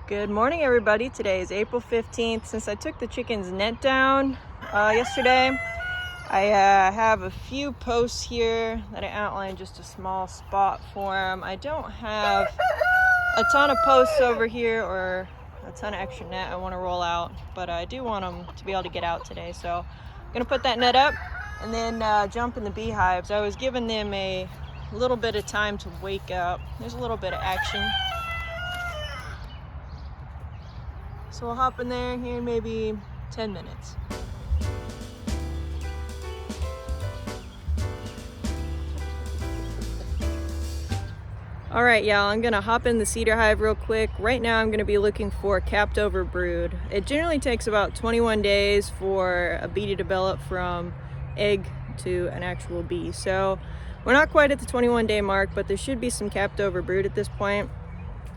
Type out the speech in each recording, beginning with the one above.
Good morning, everybody. Today is April 15th. Since I took the chicken's net down yesterday, I have a few posts here that I outlined just a small spot for them. I don't have a ton of posts over here or a ton of extra net I want to roll out, but I do want them to be able to get out today. So I'm going to put that net up and then jump in the beehives. I was giving them a little bit of time to wake up. There's a little bit of action. So we'll hop in there here in maybe 10 minutes. All right, y'all, I'm gonna hop in the cedar hive real quick. Right now I'm gonna be looking for capped over brood. It generally takes about 21 days for a bee to develop from egg to an actual bee. So we're not quite at the 21-day mark, but there should be some capped over brood at this point.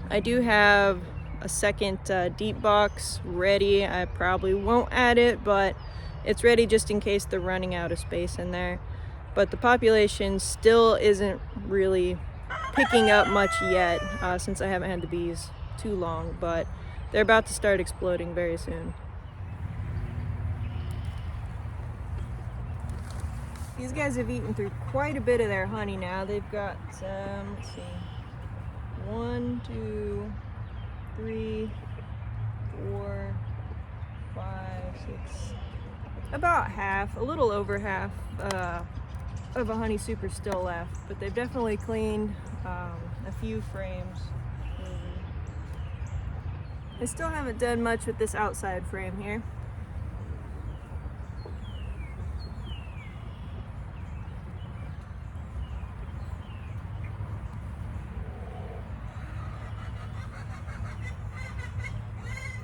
I do have a second deep box ready. I probably won't add it, but it's ready just in case they're running out of space in there. But the population still isn't really picking up much yet since I haven't had the bees too long, but they're about to start exploding very soon. These guys have eaten through quite a bit of their honey now. They've got let's see, 1, 2, 3, 4, 5, 6, about half, a little over half of a honey super still left, but they've definitely cleaned a few frames. I still haven't done much with this outside frame here.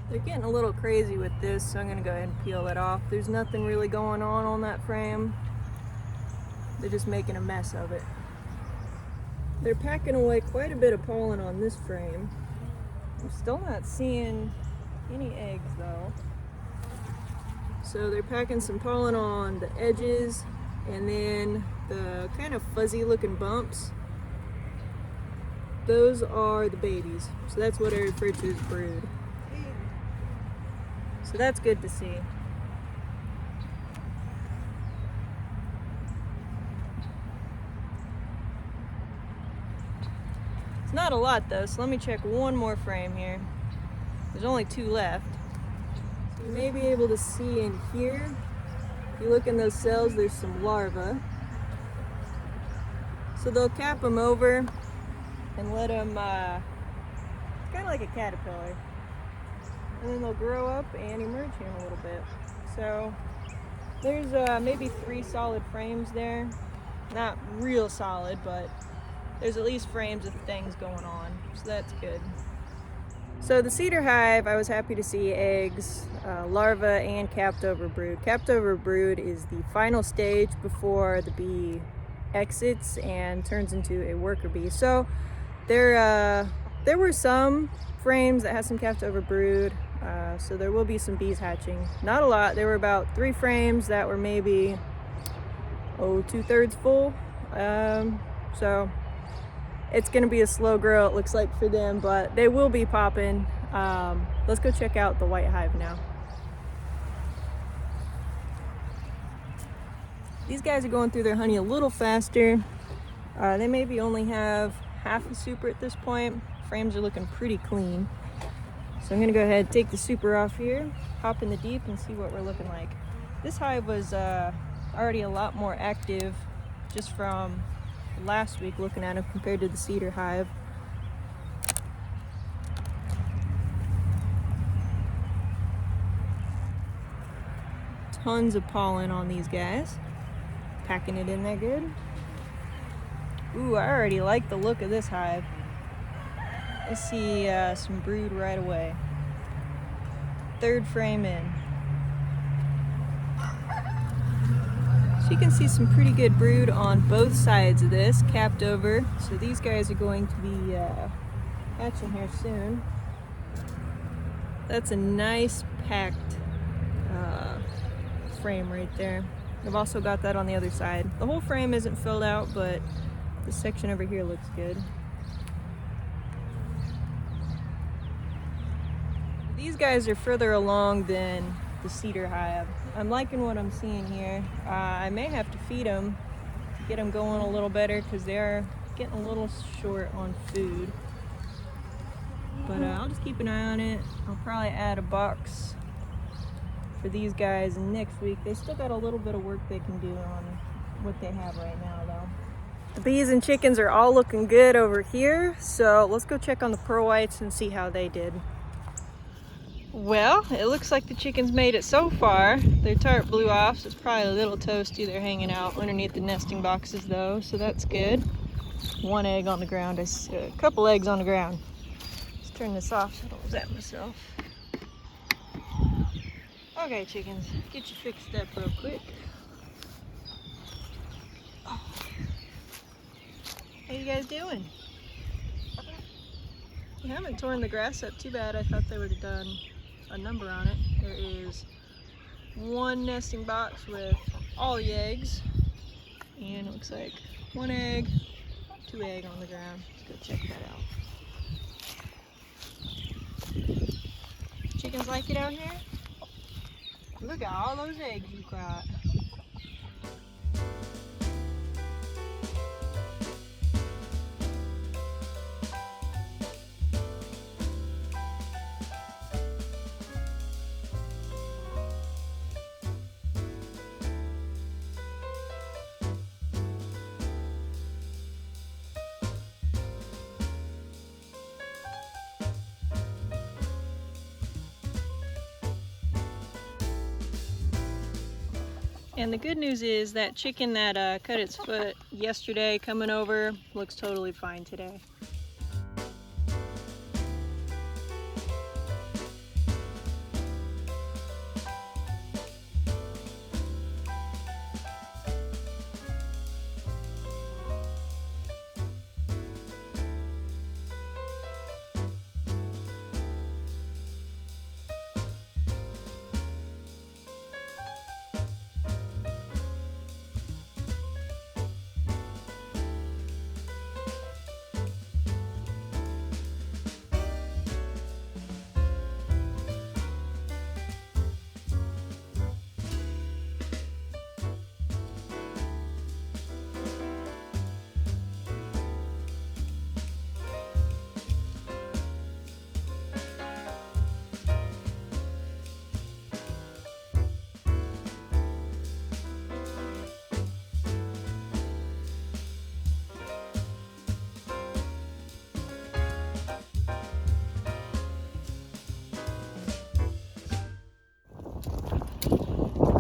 They're getting a little crazy with this, so I'm going to go ahead and peel that off. There's nothing really going on that frame. They're just making a mess of it. They're packing away quite a bit of pollen on this frame. I'm still not seeing any eggs though. So they're packing some pollen on the edges, and then the kind of fuzzy looking bumps, those are the babies. So that's what I refer to as brood. So that's good to see. It's not a lot though, so let me check one more frame here. There's only 2 left. So you may be able to see in here, if you look in those cells, there's some larvae. So they'll cap them over and let them, it's kind of like a caterpillar. And then they'll grow up and emerge here in a little bit. So there's maybe 3 solid frames there. Not real solid, but there's at least frames of things going on, so that's good. So the cedar hive, I was happy to see eggs, larvae, and capped over brood. Capped over brood is the final stage before the bee exits and turns into a worker bee. So there were some frames that had some capped over brood, so there will be some bees hatching. Not a lot. There were about 3 frames that were maybe 2/3 full. So it's gonna be a slow grow, it looks like, for them, but they will be popping. Let's go check out the white hive now. These guys are going through their honey a little faster. They maybe only have half a super at this point. Frames are looking pretty clean. So I'm gonna go ahead and take the super off here, hop in the deep, and see what we're looking like. This hive was already a lot more active just from last week looking at them compared to the cedar hive. Tons of pollen on these guys. Packing it in there good. Ooh, I already like the look of this hive. I see some brood right away. 3rd frame in. So you can see some pretty good brood on both sides of this, capped over. So these guys are going to be hatching here soon. That's a nice packed frame right there. I've also got that on the other side. The whole frame isn't filled out, but this section over here looks good. These guys are further along than the cedar hive. I'm liking what I'm seeing here. I may have to feed them to get them going a little better because they're getting a little short on food. But I'll just keep an eye on it. I'll probably add a box for these guys next week. They still got a little bit of work they can do on what they have right now though. The bees and chickens are all looking good over here, so let's go check on the pearl whites and see how they did. Well, it looks like the chickens made it so far. Their tart blew off, so it's probably a little toasty. They're hanging out underneath the nesting boxes though, so that's good. One egg on the ground. I see a couple eggs on the ground. Let's turn this off so I don't zap myself. Okay, chickens, get you fixed up real quick. Oh. How you guys doing? You haven't torn the grass up too bad. I thought they would have done a number on it. There is one nesting box with all the eggs, and it looks like one egg, two eggs on the ground. Let's go check that out. Chickens like it out here? Look at all those eggs you got. And the good news is that chicken that cut its foot yesterday coming over looks totally fine today.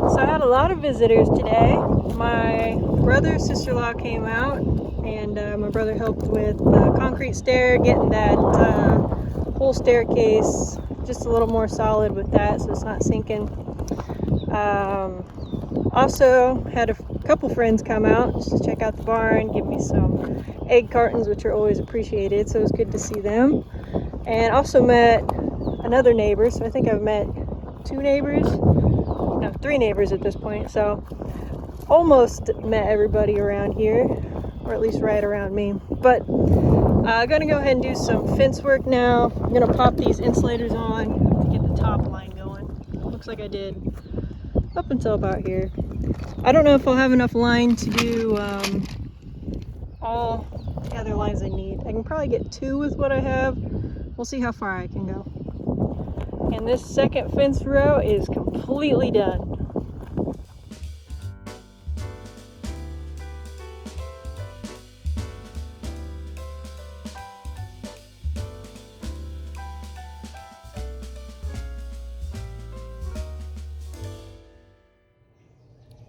So I had a lot of visitors today. My brother's sister-in-law came out, and my brother helped with the concrete stair, getting that whole staircase just a little more solid with that so it's not sinking. Also had a couple friends come out just to check out the barn, give me some egg cartons, which are always appreciated, so it was good to see them. And also met another neighbor, so I think I've met two neighbors. No, three neighbors at this point, so almost met everybody around here, or at least right around me. But I'm gonna go ahead and do some fence work now. I'm gonna pop these insulators on to get the top line going. Looks like I did up until about here. I don't know if I'll have enough line to do all the other lines I need. I can probably get two with what I have. We'll see how far I can go. And this second fence row is completely done.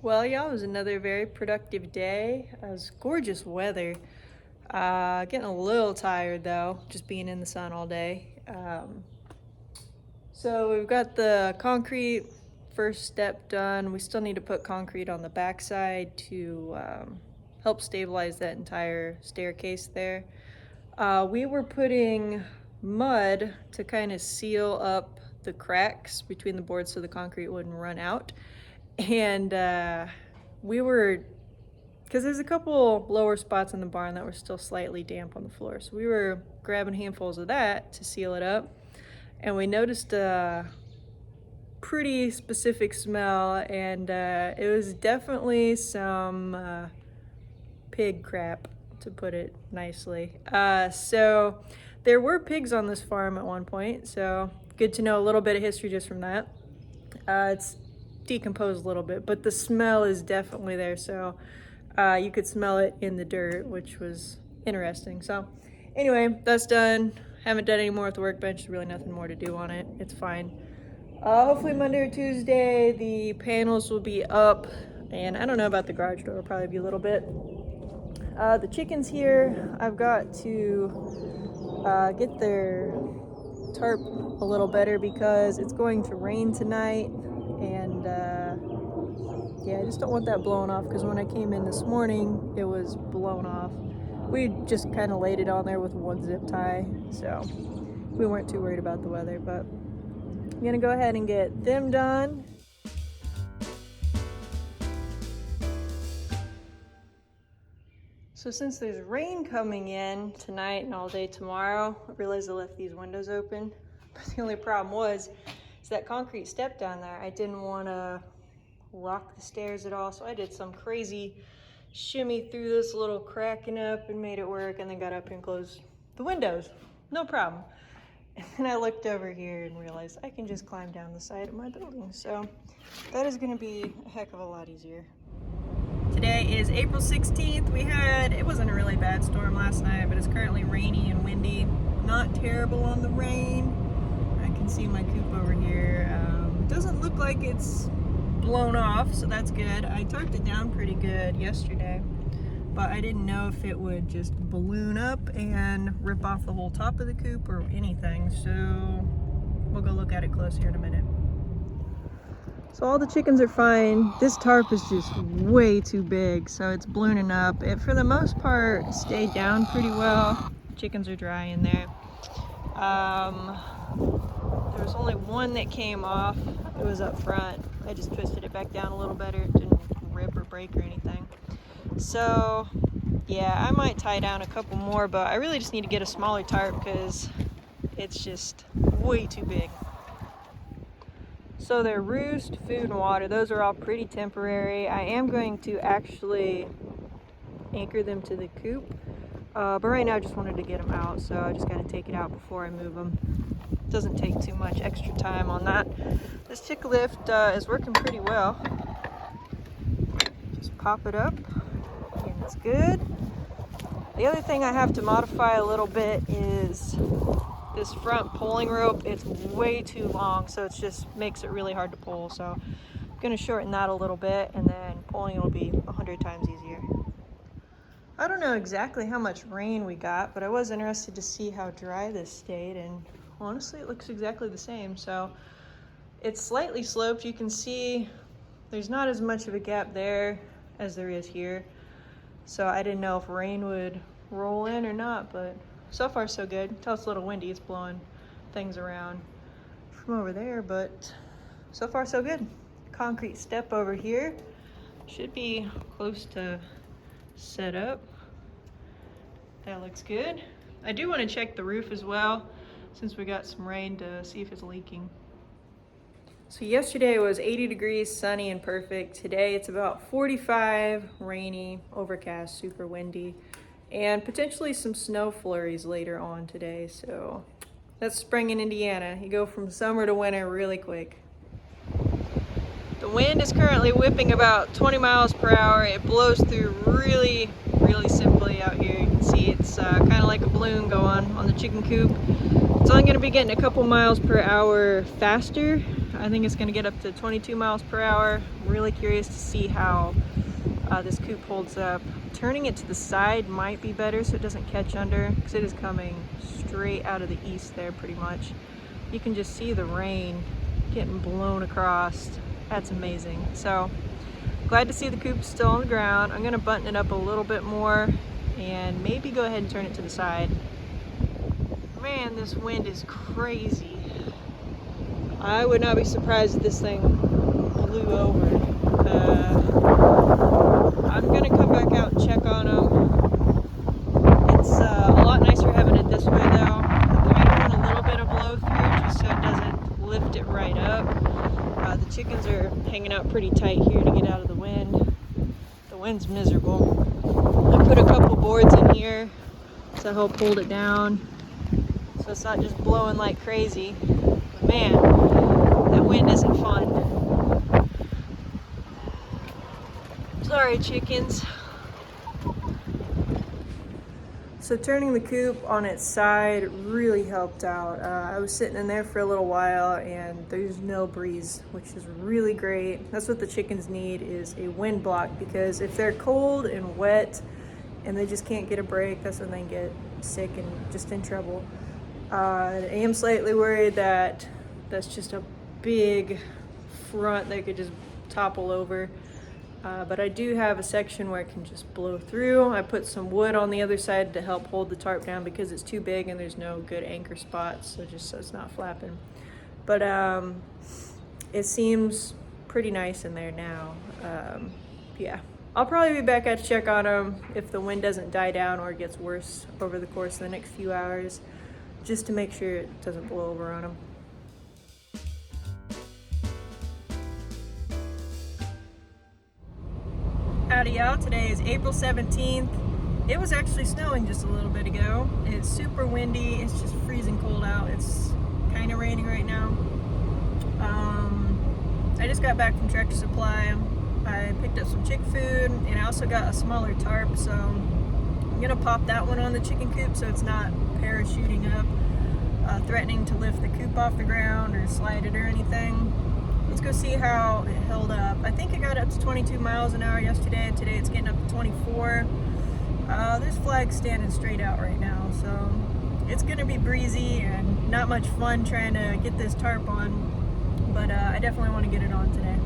Well, y'all, it was another very productive day. It was gorgeous weather. Getting a little tired though, just being in the sun all day. So we've got the concrete first step done. We still need to put concrete on the backside to help stabilize that entire staircase there. We were putting mud to kind of seal up the cracks between the boards so the concrete wouldn't run out. And we were, because there's a couple lower spots in the barn that were still slightly damp on the floor, so we were grabbing handfuls of that to seal it up. and we noticed a pretty specific smell, and it was definitely some pig crap, to put it nicely. So there were pigs on this farm at one point, so good to know a little bit of history just from that. It's decomposed a little bit, but the smell is definitely there, so you could smell it in the dirt, which was interesting. So anyway, that's done. Haven't done any more with the workbench. There's really nothing more to do on it. It's fine. Hopefully Monday or Tuesday the panels will be up, and I don't know about the garage door. It'll probably be a little bit. The chickens here, I've got to get their tarp a little better because it's going to rain tonight, and yeah, I just don't want that blown off, because when I came in this morning it was blown off. We just kind of laid it on there with one zip tie, so we weren't too worried about the weather. But I'm gonna go ahead and get them done. So since there's rain coming in tonight and all day tomorrow, I realized I left these windows open. But the only problem was that concrete step down there. I didn't want to rock the stairs at all, so I did some crazy shimmy through this little cracking up and made it work, and then got up and closed the windows. No problem. And then I looked over here and realized I can just climb down the side of my building. So that is going to be a heck of a lot easier. Today is April 16th. It wasn't a really bad storm last night, but it's currently rainy and windy. Not terrible on the rain. I can see my coop over here. It doesn't look like it's blown off, so that's good. I tarped it down pretty good yesterday, but I didn't know if it would just balloon up and rip off the whole top of the coop or anything, so we'll go look at it close here in a minute. So all the chickens are fine. This tarp is just way too big, so it's ballooning up. It, for the most part, stayed down pretty well. Chickens are dry in there. There was only one that came off. It was up front. I just twisted it back down a little better. It didn't rip or break or anything. So yeah, I might tie down a couple more, but I really just need to get a smaller tarp because it's just way too big. So their roost, food, and water, those are all pretty temporary. I am going to actually anchor them to the coop, but right now I just wanted to get them out, so I just got to take it out before I move them. It doesn't take too much extra time on that. This chick lift is working pretty well. Just pop it up, and it's good. The other thing I have to modify a little bit is this front pulling rope. It's way too long, so it just makes it really hard to pull. So I'm gonna shorten that a little bit, and then pulling will be 100 times easier. I don't know exactly how much rain we got, but I was interested to see how dry this stayed, and honestly it looks exactly the same. So it's slightly sloped. You can see there's not as much of a gap there as there is here. So I didn't know if rain would roll in or not, but so far so good. Until it's a little windy, it's blowing things around from over there, but so far so good. Concrete step over here should be close to set up. That looks good. I do want to check the roof as well, since we got some rain, to see if it's leaking. So yesterday was 80 degrees, sunny and perfect. Today it's about 45, rainy, overcast, super windy, and potentially some snow flurries later on today. So that's spring in Indiana. You go from summer to winter really quick. The wind is currently whipping about 20 miles per hour. It blows through really, really simply out here. You can see it's kind of like a balloon going on the chicken coop. It's only going to be getting a couple miles per hour faster. I think it's going to get up to 22 miles per hour. I'm really curious to see how this coop holds up. Turning it to the side might be better so it doesn't catch under, because it is coming straight out of the east there pretty much. You can just see the rain getting blown across. That's amazing. So glad to see the coop still on the ground. I'm going to button it up a little bit more and maybe go ahead and turn it to the side. Man, this wind is crazy. I would not be surprised if this thing blew over. I'm gonna come back out and check on them. It's a lot nicer having it this way though. I kind of want a little bit of blow through just so wind's miserable. I put a couple boards in here to help hold it down so it's not just blowing like crazy. But man, that wind isn't fun. Sorry, chickens. So turning the coop on its side really helped out. I was sitting in there for a little while and there's no breeze, which is really great. That's what the chickens need, is a wind block, because if they're cold and wet and they just can't get a break, that's when they get sick and just in trouble. I am slightly worried that that's just a big front that could just topple over. But I do have a section where it can just blow through. I put some wood on the other side to help hold the tarp down because it's too big and there's no good anchor spots, so just so it's not flapping. But it seems pretty nice in there now. Yeah, I'll probably be back out to check on them if the wind doesn't die down or gets worse over the course of the next few hours, just to make sure it doesn't blow over on them. Howdy y'all, today is April 17th. It was actually snowing just a little bit ago. It's super windy, it's just freezing cold out. It's kind of raining right now. I just got back from Tractor Supply. I picked up some chick food and I also got a smaller tarp, so I'm gonna pop that one on the chicken coop so it's not parachuting up, threatening to lift the coop off the ground or slide it or anything. Let's go see how it held up. I think it got up to 22 miles an hour yesterday, and today it's getting up to 24. There's flags standing straight out right now, so it's gonna be breezy and not much fun trying to get this tarp on, but I definitely want to get it on today.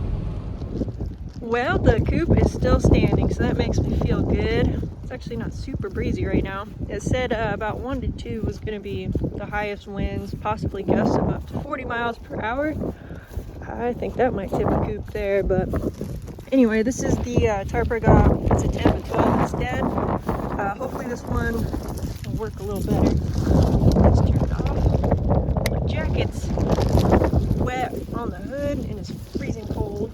Well, the coop is still standing, so that makes me feel good. It's actually not super breezy right now. It said about 1 to 2 was gonna be the highest winds, possibly gusts of up to 40 miles per hour. I think that might tip a coop there, but anyway, this is the tarp I got. It's a 10 to 12 instead. Hopefully this one will work a little better. Let's turn it off. My jacket's wet on the hood and it's freezing cold.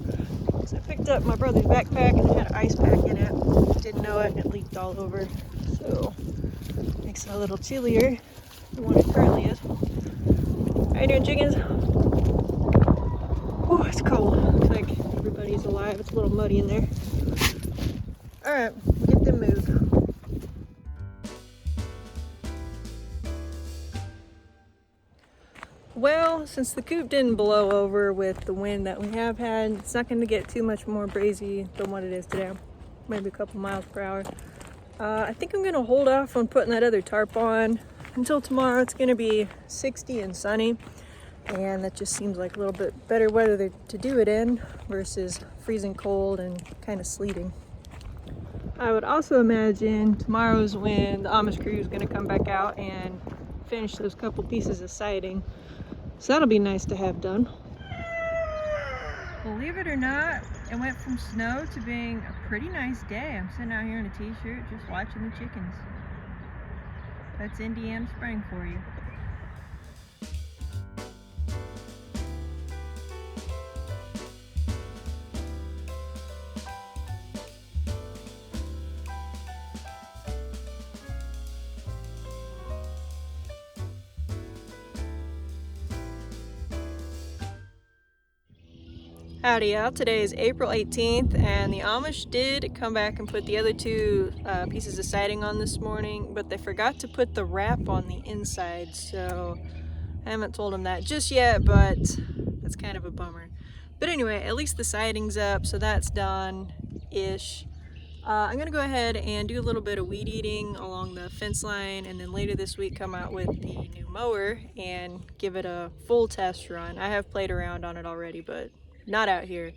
So I picked up my brother's backpack and it had an ice pack in it. Didn't know it and it leaked all over. So makes it a little chillier than what it currently is. How you doing, chickens? Oh, it's cold. Looks like everybody's alive. It's a little muddy in there. Alright, get them moved. Well, since the coop didn't blow over with the wind that we have had, it's not going to get too much more breezy than what it is today. Maybe a couple miles per hour. I think I'm going to hold off on putting that other tarp on until tomorrow. It's going to be 60 and sunny. And that just seems like a little bit better weather to do it in versus freezing cold and kind of sleeting. I would also imagine tomorrow's when the Amish crew is going to come back out and finish those couple pieces of siding. So that'll be nice to have done. Believe it or not, it went from snow to being a pretty nice day. I'm sitting out here in a t-shirt just watching the chickens. That's Indiana spring for you. Howdy y'all, today is April 18th and the Amish did come back and put the other two pieces of siding on this morning, but they forgot to put the wrap on the inside, so I haven't told them that just yet, but that's kind of a bummer. But anyway, at least the siding's up, so that's done-ish. I'm gonna go ahead and do a little bit of weed eating along the fence line, and then later this week come out with the new mower and give it a full test run. I have played around on it already, but not out here.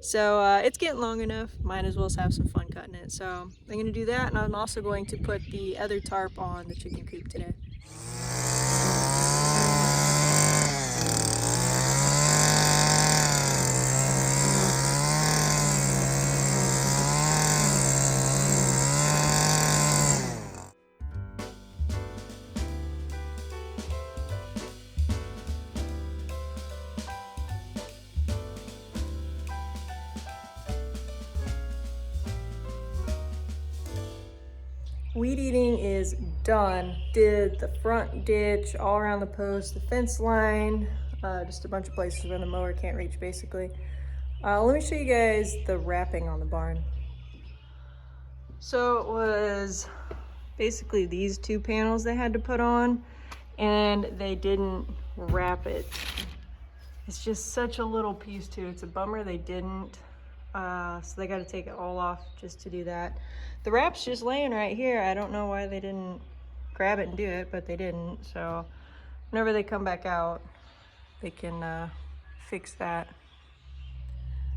So it's getting long enough, might as well have some fun cutting it. So I'm gonna do that, and I'm also going to put the other tarp on the chicken coop today. Weed eating is done. Did the front ditch, all around the post, the fence line, just a bunch of places where the mower can't reach basically. Let me show you guys the wrapping on the barn. So it was basically these two panels they had to put on, and they didn't wrap it. It's just such a little piece too. It's a bummer they didn't. So they got to take it all off just to do that. The wrap's just laying right here. I don't know why they didn't grab it and do it, but they didn't. So whenever they come back out, they can fix that.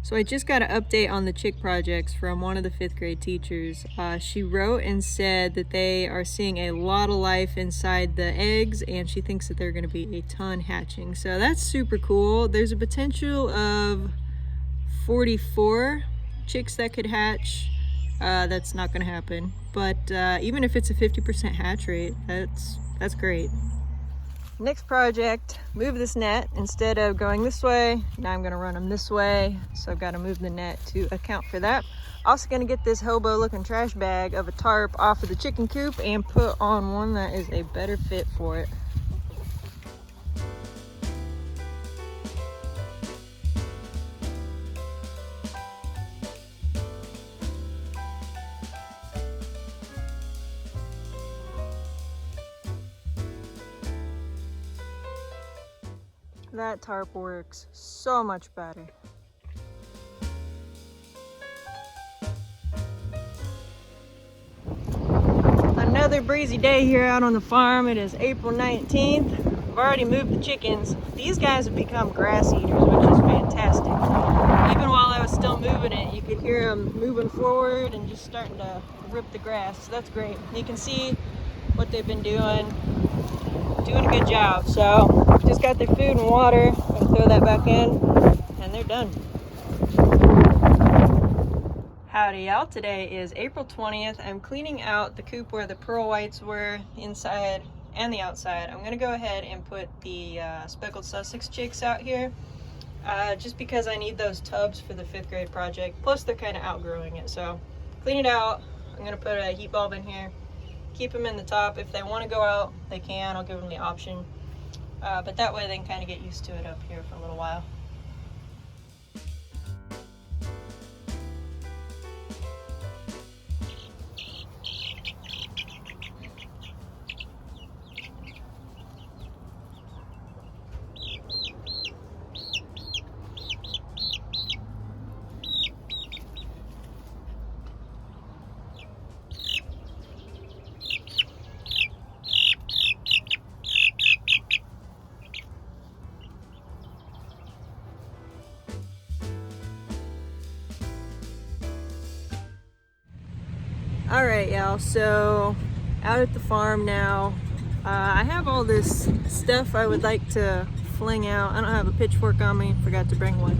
So I just got an update on the chick projects from one of the 5th grade teachers. She wrote and said that they are seeing a lot of life inside the eggs, and she thinks that they're going to be a ton hatching. So that's super cool. There's a potential of 44 chicks that could hatch. That's not going to happen, but even if it's a 50% hatch rate, that's great. Next project, move this net. Instead of going this way, now I'm going to run them this way, so I've got to move the net to account for that. Also going to get this hobo looking trash bag of a tarp off of the chicken coop and put on one that is a better fit for it. That tarp works so much better. Another breezy day here out on the farm. It is April 19th. I've already moved the chickens. These guys have become grass eaters, which is fantastic. Even while I was still moving it, you could hear them moving forward and just starting to rip the grass. So that's great. You can see what they've been doing a good job. So just got their food and water. Gonna throw that back in and they're done. Howdy y'all, today is April 20th. I'm cleaning out the coop where the pearl whites were, inside and the outside. I'm gonna go ahead and put the speckled Sussex chicks out here, just because I need those tubs for the 5th grade project. Plus they're kind of outgrowing it. So clean it out. I'm gonna put a heat bulb in here. Keep them in the top. If they want to go out, they can. I'll give them the option. But that way they can kind of get used to it up here for a little while. All right, y'all, so out at the farm now. I have all this stuff I would like to fling out. I don't have a pitchfork on me, forgot to bring one.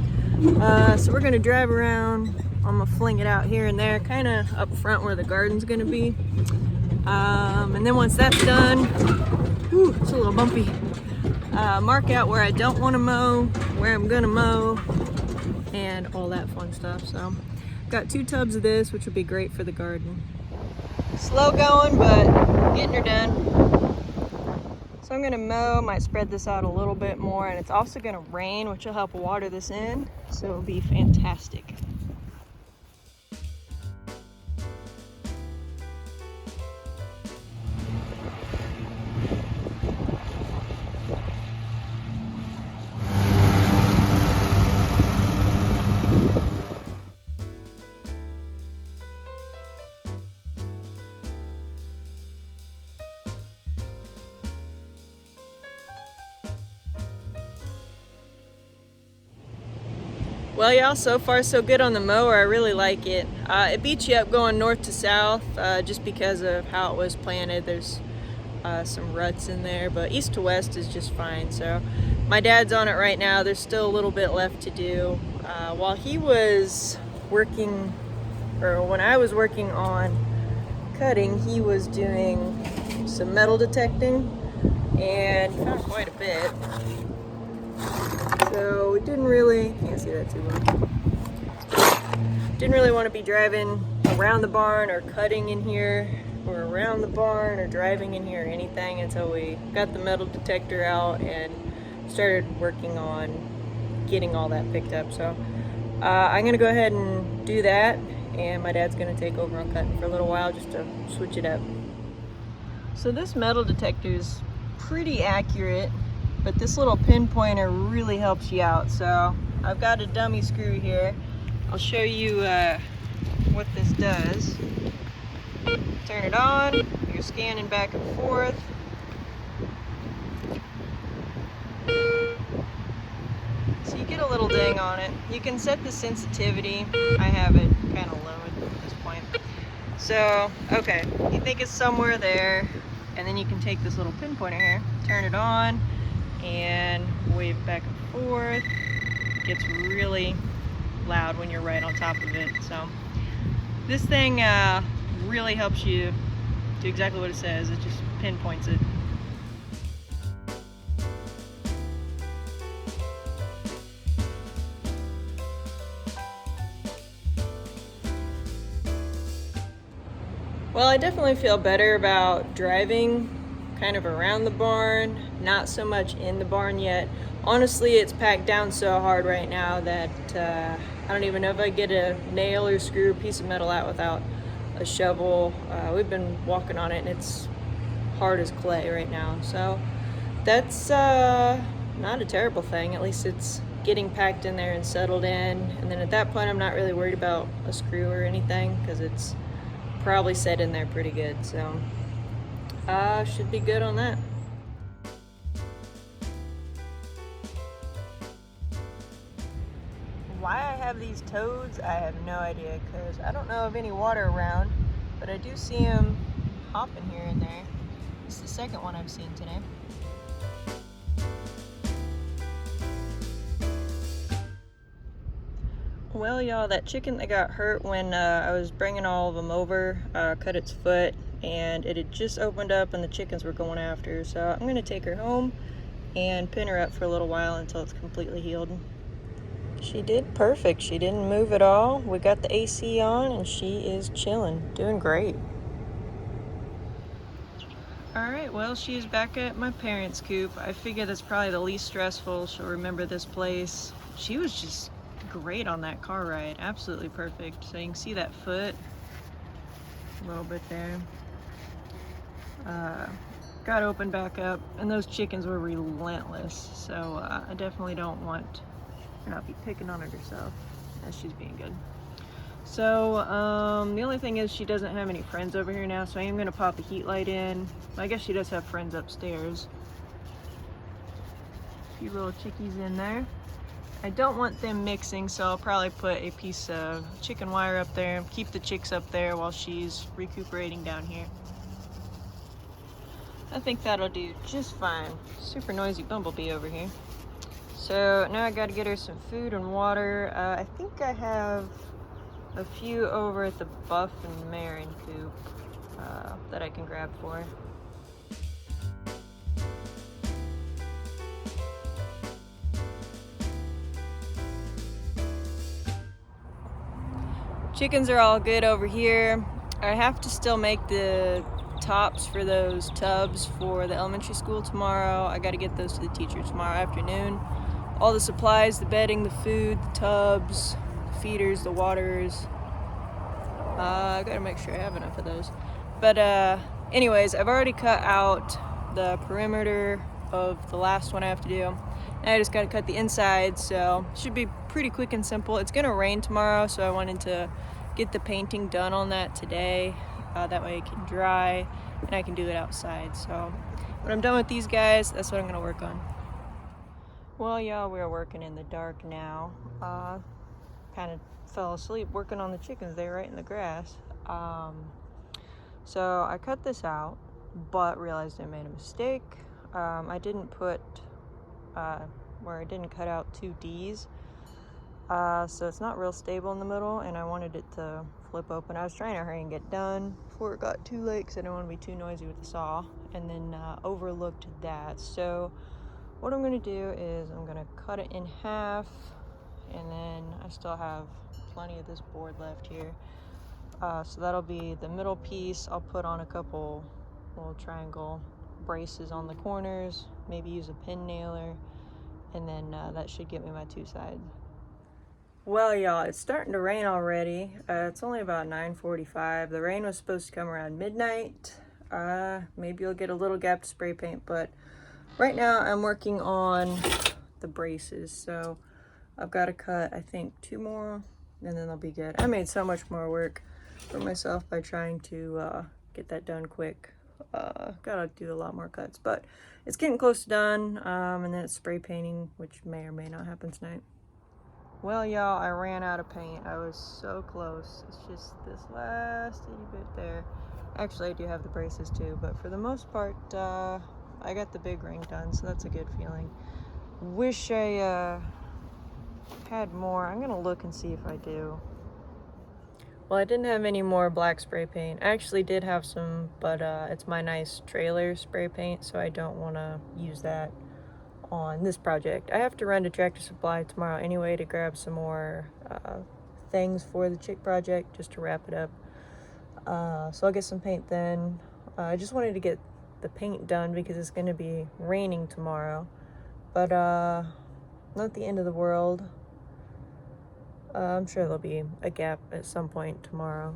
So we're gonna drive around. I'm gonna fling it out here and there, kind of up front where the garden's gonna be. And then once that's done, whew, it's a little bumpy. Mark out where I don't want to mow, where I'm gonna mow, and all that fun stuff. So got 2 tubs of this, which will be great for the garden. Slow going, but getting her done. So I'm gonna mow, might spread this out a little bit more, and it's also gonna rain, which will help water this in, so it'll be fantastic. Well, y'all, so far so good on the mower. I really like it. It beats you up going north to south, just because of how it was planted. There's some ruts in there, but east to west is just fine. So my dad's on it right now. There's still a little bit left to do. While he was working, or when I was working on cutting, he was doing some metal detecting and found quite a bit. So we didn't really, can't see that too well. Didn't really want to be driving around the barn or cutting in here or around the barn or driving in here or anything until we got the metal detector out and started working on getting all that picked up. So I'm gonna go ahead and do that, and my dad's gonna take over on cutting for a little while just to switch it up. So this metal detector is pretty accurate, but this little pinpointer really helps you out. So I've got a dummy screw here. I'll show you what this does. Turn it on, you're scanning back and forth. So you get a little ding on it. You can set the sensitivity. I have it kind of low at this point. So, okay, you think it's somewhere there, and then you can take this little pinpointer here, turn it on, and wave back and forth. It gets really loud when you're right on top of it. So this thing really helps you do exactly what it says. It just pinpoints it. Well, I definitely feel better about driving kind of around the barn, not so much in the barn yet. Honestly, it's packed down so hard right now that I don't even know if I get a nail or screw a piece of metal out without a shovel. We've been walking on it and it's hard as clay right now. So that's not a terrible thing. At least it's getting packed in there and settled in. And then at that point, I'm not really worried about a screw or anything because it's probably set in there pretty good. So should be good on that. Why I have these toads, I have no idea, because I don't know of any water around, but I do see them hopping here and there. It's the second one I've seen today. Well, y'all, that chicken that got hurt when I was bringing all of them over cut its foot, and it had just opened up and the chickens were going after her. So I'm gonna take her home and pin her up for a little while until it's completely healed. She did perfect. She didn't move at all. We got the AC on and she is chilling, doing great. All right, well, she's back at my parents' coop. I figure that's probably the least stressful. She'll remember this place. She was just great on that car ride, absolutely perfect. So you can see that foot a little bit there. Got opened back up, and those chickens were relentless. So I definitely don't want her not be picking on it herself, as she's being good. So the only thing is she doesn't have any friends over here now, so I am gonna pop a heat light in. I guess she does have friends upstairs. A few little chickies in there. I don't want them mixing, so I'll probably put a piece of chicken wire up there, keep the chicks up there while she's recuperating down here. I think that'll do just fine. Super noisy bumblebee over here. So now I gotta get her some food and water. I think I have a few over at the Buff and Marin coop that I can grab for her. Chickens are all good over here. I have to still make the tops for those tubs for the elementary school tomorrow. I got to get those to the teacher tomorrow afternoon. All the supplies, the bedding, the food, the tubs, the feeders, the waters. I got to make sure I have enough of those. But anyways, I've already cut out the perimeter of the last one I have to do. Now I just got to cut the inside, so it should be pretty quick and simple. It's going to rain tomorrow, so I wanted to get the painting done on that today. That way it can dry and I can do it outside. So when I'm done with these guys, that's what I'm going to work on. Well, y'all, we're working in the dark now. Kind of fell asleep working on the chickens there right in the grass. So I cut this out, but realized I made a mistake. I didn't put where I didn't cut out 2 Ds. So it's not real stable in the middle, and I wanted it to flip open. I was trying to hurry and get done before it got too late because I didn't want to be too noisy with the saw, and then overlooked that. So what I'm going to do is I'm going to cut it in half, and then I still have plenty of this board left here. So that'll be the middle piece. I'll put on a couple little triangle braces on the corners, maybe use a pin nailer, and then that should get me my two sides. Well, y'all, it's starting to rain already. It's only about 9:45. The rain was supposed to come around midnight. Maybe you'll get a little gap to spray paint, but right now I'm working on the braces. So I've got to cut, I think, 2 more, and then they'll be good. I made so much more work for myself by trying to get that done quick. Gotta do a lot more cuts, but it's getting close to done, and then it's spray painting, which may or may not happen tonight. Well, y'all, I ran out of paint. I was so close. It's just this last itty bit there. Actually, I do have the braces too, but for the most part, I got the big ring done, so that's a good feeling. Wish I had more. I'm gonna look and see if I do. Well, I didn't have any more black spray paint. I actually did have some, but it's my nice trailer spray paint, so I don't want to use that on this project. I have to run to Tractor Supply tomorrow anyway to grab some more things for the chick project, just to wrap it up. So I'll get some paint then. I just wanted to get the paint done because it's going to be raining tomorrow, but not the end of the world. I'm sure there'll be a gap at some point tomorrow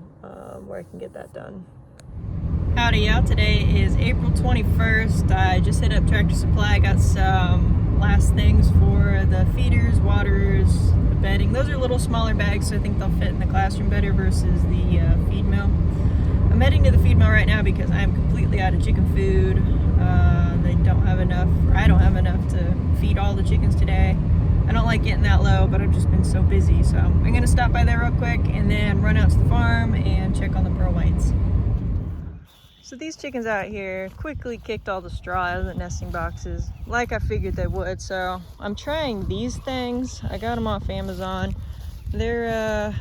where I can get that done. Howdy, y'all. Today is April 21st. I just hit up Tractor Supply. I got some last things for the feeders, waters, the bedding. Those are little smaller bags, so I think they'll fit in the classroom better versus the feed mill. I'm heading to the feed mill right now because I'm completely out of chicken food. They don't have enough, or I don't have enough to feed all the chickens today. I don't like getting that low, but I've just been so busy. So I'm gonna stop by there real quick and then run out to the farm and check on the pearl whites. So these chickens out here quickly kicked all the straw out of the nesting boxes, like I figured they would. So I'm trying these things. I got them off Amazon. They're a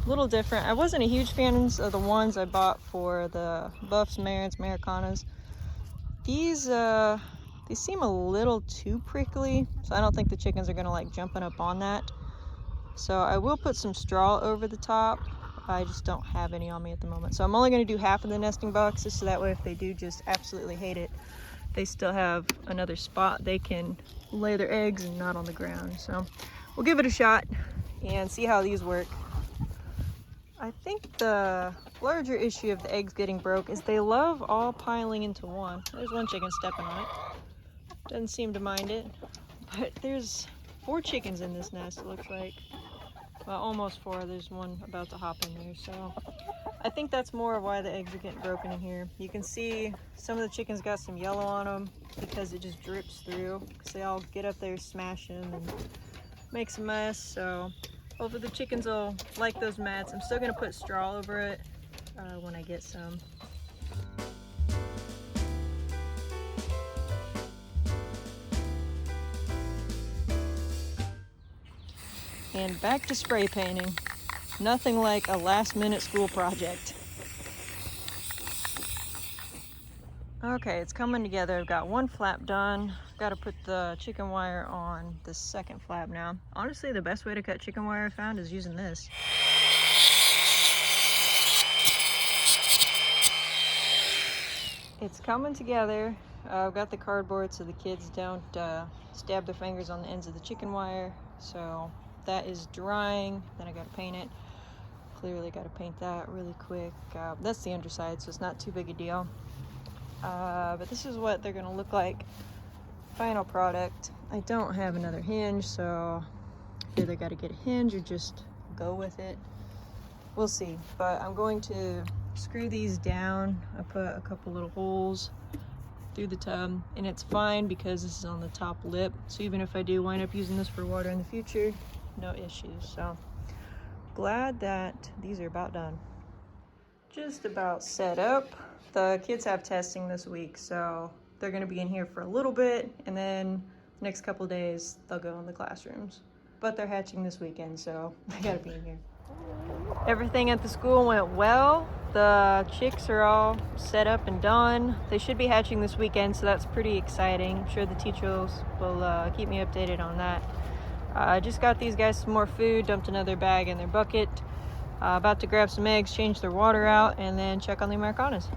little different. I wasn't a huge fan of the ones I bought for the Buffs, Marins, Americanas. These seem a little too prickly, so I don't think the chickens are gonna like jumping up on that. So I will put some straw over the top. I just don't have any on me at the moment. So I'm only going to do half of the nesting boxes, so that way if they do just absolutely hate it, they still have another spot they can lay their eggs and not on the ground. So we'll give it a shot and see how these work. I think the larger issue of the eggs getting broke is they love all piling into one. There's one chicken stepping on it. Doesn't seem to mind it. But there's 4 chickens in this nest, it looks like. Well, almost 4. There's one about to hop in there, so I think that's more of why the eggs are getting broken in here. You can see some of the chickens got some yellow on them because it just drips through, because they all get up there, smash them, and makes a mess. So hopefully the chickens will like those mats. I'm still gonna put straw over it when I get some. And back to spray painting. Nothing like a last-minute school project. Okay, it's coming together. I've got one flap done. I've got to put the chicken wire on the second flap now. Honestly, the best way to cut chicken wire I found is using this. It's coming together. I've got the cardboard so the kids don't stab their fingers on the ends of the chicken wire. So that is drying. Then I got to paint it. Clearly got to paint that really quick. That's the underside, so it's not too big a deal. But this is what they're going to look like. Final product. I don't have another hinge, so either got to get a hinge or just go with it. We'll see. But I'm going to screw these down. I put a couple little holes through the tub, and it's fine because this is on the top lip. So even if I do wind up using this for water in the future, no issues. So glad that these are about done. Just about set up. The kids have testing this week, so they're going to be in here for a little bit, and then the next couple of days they'll go in the classrooms. But they're hatching this weekend, so they got to be in here. Everything at the school went well. The chicks are all set up and done. They should be hatching this weekend, so that's pretty exciting. I'm sure the teachers will keep me updated on that. I just got these guys some more food, dumped another bag in their bucket. About to grab some eggs, change their water out, and then check on the Americanas.